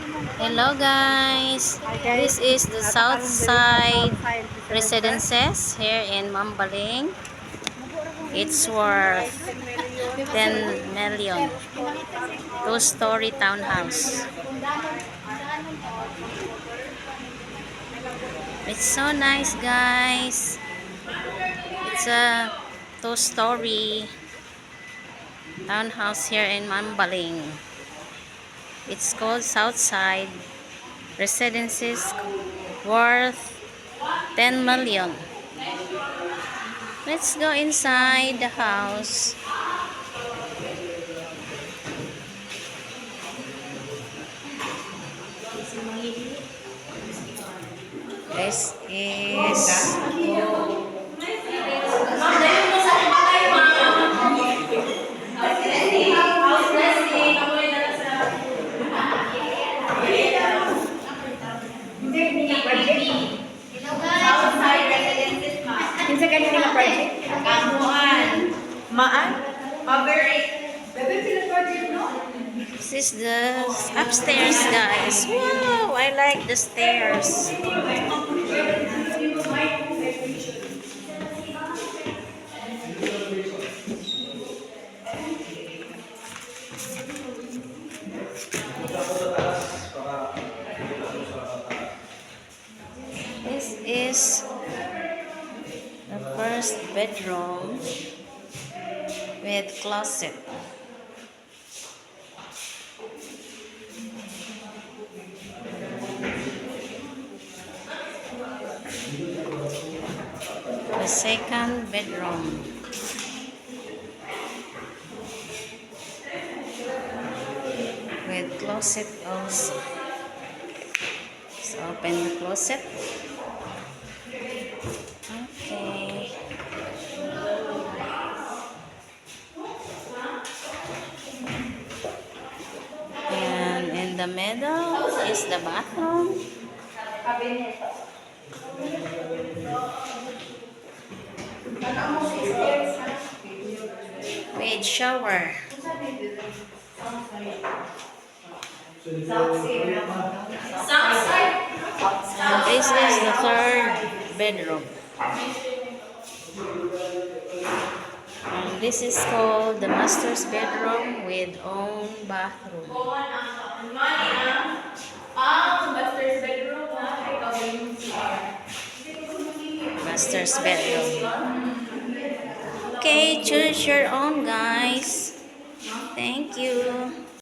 Hello guys, this is the south side residences here in Mambaling. It's worth 10 million. Two-story townhouse. It's so nice guys. It's a two-story townhouse here in Mambaling. It's called Southside Residences, worth 10 million. Let's go inside the house. This is Kinsa kanina nga project? Maan? this is the upstairs guys. Wow, I like the stairs. This is the first bedroom with closet. The second bedroom. With closet also. Let's open the closet. Okay. And in the middle is the bathroom. With shower. And this is the third bedroom. And this is called the master's bedroom with own bathroom. Master's bedroom. Okay, choose your own guys. Thank you.